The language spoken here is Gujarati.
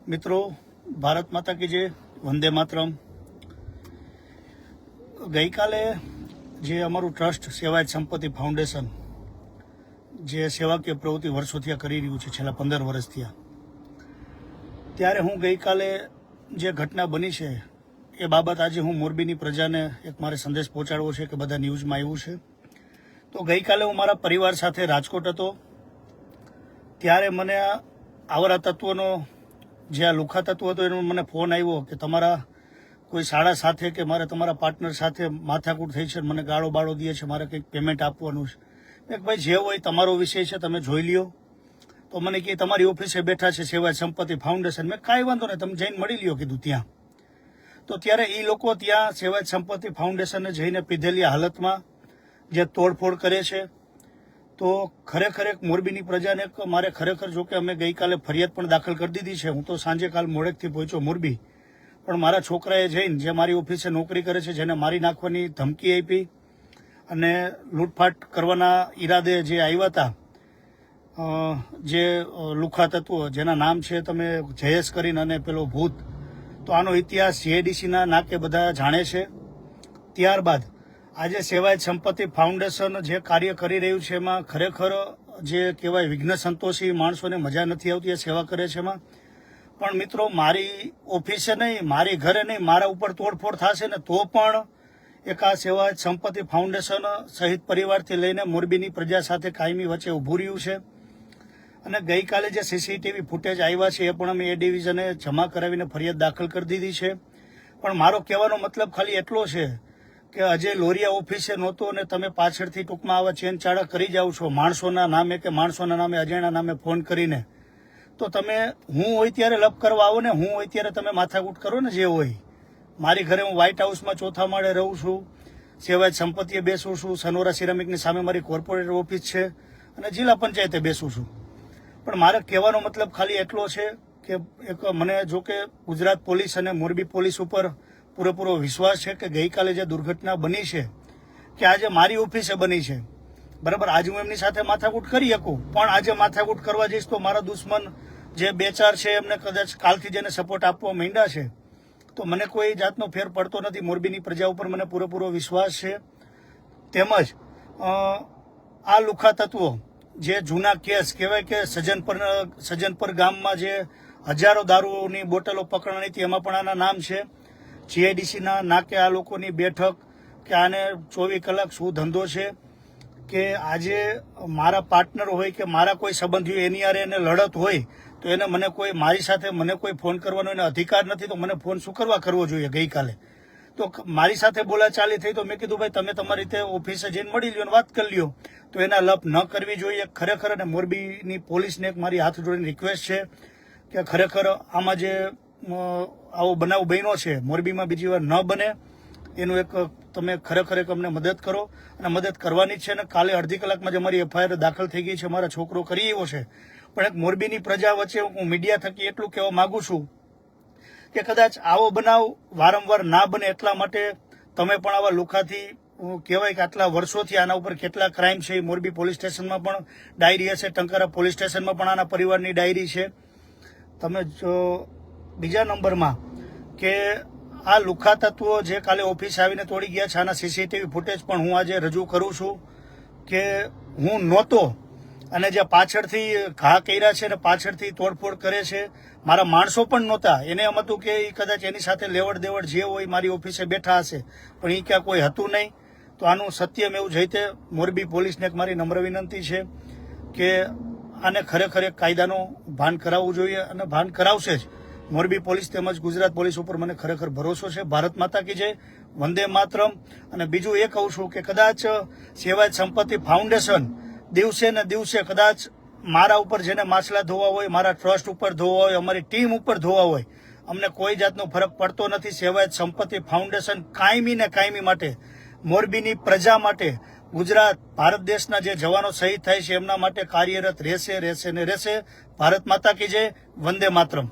મિત્રો, ભારત માતા કી જય, વંદે માતરમ। ગઈકાલે જે અમારું ટ્રસ્ટ સેવાયત સંપત્તિ ફાઉન્ડેશન જે સેવાકીય પ્રવૃત્તિ વર્ષોથી કરી રહ્યું છે, છેલ્લા 15 વર્ષથી, ત્યારે હું ગઈકાલે જે ઘટના બની છે એ બાબત આજે હું મોરબીની પ્રજાને એક મારે સંદેશ પહોંચાડવો છે કે બધા ન્યૂઝમાં આવ્યું છે। તો ગઈકાલે હું મારા પરિવાર સાથે રાજકોટ હતો, ત્યારે મને આવરા તત્વનો જે આ લુખા તત્વ હતો એનો મને ફોન આવ્યો કે તમારા કોઈ શાળા સાથે કે મારે તમારા પાર્ટનર સાથે માથાકૂટ થઈ છે, મને ગાળો બાળો દે છે, મારે કંઈક પેમેન્ટ આપવાનું છે। મેં ભાઈ જે હોય તમારો વિષય છે, તમે જોઈ લ્યો। તો મને કહે તમારી ઓફિસે બેઠા છે સેવાયત સંપત્તિ ફાઉન્ડેશન। મેં કાંઈ વાંધો નહીં, તમે જઈને મળી લ્યો કીધું ત્યાં। તો ત્યારે એ લોકો ત્યાં સેવાયત સંપત્તિ ફાઉન્ડેશને જઈને પીધેલી હાલતમાં જે તોડફોડ કરે છે, તો ખરેખર એક મોરબીની પ્રજાને મારે ખરેખર, જો કે અમે ગઈકાલે ફરિયાદ પણ દાખલ કરી દીધી છે। હું તો સાંજે કાલ મોડેકથી પહોંચ્યો મોરબી, પણ મારા છોકરાએ જઈને જે મારી ઓફિસે નોકરી કરે છે, જેને મારી નાખવાની ધમકી આપી અને લૂંટફાટ કરવાના ઈરાદે જે આવ્યા હતા, જે લુખા તત્વો જેના નામ છે તમે જયેશ કરીને અને પેલો ભૂત, તો આનો ઇતિહાસ જીઆઈડીસીના નાકે બધા જાણે છે। ત્યારબાદ આજે સેવાયત સંપત્તિ ફાઉન્ડેશન જે કાર્ય કરી રહ્યું છે એમાં ખરેખર જે કહેવાય વિઘ્ન સંતોષી માણસોને મજા નથી આવતી એ સેવા કરે છે એમાં। પણ મિત્રો, મારી ઓફિસે નહીં, મારી ઘરે નહીં, મારા ઉપર તોડફોડ થશે ને તો પણ એક આ સેવાયત સંપત્તિ ફાઉન્ડેશન સહિત પરિવારથી લઈને મોરબીની પ્રજા સાથે કાયમી વચ્ચે ઊભું રહ્યું છે। અને ગઈકાલે જે સીસીટીવી ફૂટેજ આવ્યા છે એ પણ અમે એ ડિવિઝને જમા કરાવીને ફરિયાદ દાખલ કરી દીધી છે। પણ મારો કહેવાનો મતલબ ખાલી એટલો છે કે અજય લોરિયા ઓફિસે નહોતો અને તમે પાછળથી ટૂંકમાં આવા ચેનચાળા કરી જાઓ છો માણસોના નામે કે માણસોના નામે અજાણ્યા નામે ફોન કરીને। તો તમે હું હોય ત્યારે લપ કરવા આવો ને, હું હોય ત્યારે તમે માથાકૂટ કરો ને જે હોય। મારી ઘરે હું વ્હાઇટ હાઉસમાં ચોથા માળે રહું છું, સેવાયત સંપત્તિએ બેસું છું, સનોરા સિરામિકની સામે મારી કોર્પોરેટર ઓફિસ છે અને જિલ્લા પંચાયતે બેસું છું। પણ મારે કહેવાનો મતલબ ખાલી એટલો છે કે એક મને જો કે ગુજરાત પોલીસ અને મોરબી પોલીસ ઉપર પૂરેપૂરો વિશ્વાસ છે કે ગઈકાલે જે દુર્ઘટના બની છે કે આજે મારી ઓફિસે બની છે, બરાબર, આજે હું એમની સાથે માથાકૂટ કરી શકું, પણ આજે માથાકૂટ કરવા જઈશ તો મારા દુશ્મન જે બે ચાર છે એમને કદાચ કાલથી જેને સપોર્ટ આપવા માંડ્યા છે, તો મને કોઈ જાતનો ફેર પડતો નથી। મોરબીની પ્રજા ઉપર મને પૂરેપૂરો વિશ્વાસ છે। તેમજ આ લુખા તત્વો જે જૂના કેસ કહેવાય કે સજનપર ગામમાં જે હજારો દારૂની બોટલો પકડાણી હતી, એમાં પણ આના નામ છે। જીઆઈડીસીના નાકે આ લોકોની બેઠક કે આને 24 કલાક શું ધંધો છે કે આજે મારા પાર્ટનર હોય કે મારા કોઈ સંબંધીઓ એની યારે એને લડત હોય તો એને મને કોઈ મારી સાથે મને કોઈ ફોન કરવાનો એને અધિકાર નથી, તો મને ફોન શું કરવા કરવો જોઈએ? ગઈકાલે તો મારી સાથે બોલાચાલી થઈ, તો મેં કીધું ભાઈ તમે તમારી રીતે ઓફિસે જઈને મળી લ્યો અને વાત કરી લ્યો। તો એના લપ ન કરવી જોઈએ ખરેખર। અને મોરબીની પોલીસને એક મારી હાથ જોડીને રિક્વેસ્ટ છે કે ખરેખર આમાં જે આવો બનાવ બન્યો છે મોરબીમાં બીજી વાર ન બને, એનું એક તમે ખરેખર એક અમને મદદ કરો અને મદદ કરવાની જ છે। અને કાલે અડધી કલાકમાં જ અમારી એફઆઈઆર દાખલ થઈ ગઈ છે, મારા છોકરો કરી આવ્યો છે। પણ એક મોરબીની પ્રજા વચ્ચે હું મીડિયા થકી એટલું કહેવા માંગુ છું કે કદાચ આવો બનાવ વારંવાર ના બને એટલા માટે તમે પણ આવા લુખાથી કહેવાય કે આટલા વર્ષોથી આના ઉપર કેટલા ક્રાઇમ છે, મોરબી પોલીસ સ્ટેશનમાં પણ ડાયરી હશે, ટંકારા પોલીસ સ્ટેશનમાં પણ આના પરિવારની ડાયરી છે। તમે જો બીજા નંબરમાં કે આ લુખા તત્વો જે કાલે ઓફિસે આવીને તોડી ગયા છે, આના સીસીટીવી ફૂટેજ પણ હું આજે રજૂ કરું છું કે હું નહોતો અને જે પાછળથી ઘા કર્યા છે અને પાછળથી તોડફોડ કરે છે, મારા માણસો પણ નહોતા। એને એમ હતું કે એ કદાચ એની સાથે લેવડ દેવડ જે હોય મારી ઓફિસે બેઠા હશે, પણ એ ક્યાં કોઈ હતું નહીં। તો આનું સત્યમ એવું જઈતે મોરબી પોલીસને એક મારી નમ્ર વિનંતી છે કે આને ખરેખર એક કાયદાનો ભાન કરાવવું જોઈએ અને ભાન કરાવશે જ મોરબી પોલીસ તેમજ ગુજરાત પોલીસ ઉપર મને ખરેખર ભરોસો છે। ભારત માતા કી જય, વંદે માતરમ। અને બીજું એ કહું છું કે કદાચ સેવાયત સંપત્તિ ફાઉન્ડેશન દિવસે ને દિવસે કદાચ મારા ઉપર જેને માછલા ધોવા હોય, મારા ટ્રસ્ટ ઉપર ધોવા હોય, અમારી ટીમ ઉપર ધોવા હોય, અમને કોઈ જાતનો ફરક પડતો નથી। સેવાયત સંપત્તિ ફાઉન્ડેશન કાયમી ને કાયમી માટે મોરબીની પ્રજા માટે, ગુજરાત ભારત દેશના જે જવાનો શહીદ થાય છે એમના માટે કાર્યરત રહેશે ને રહેશે। ભારત માતા કી જય, વંદે માતરમ।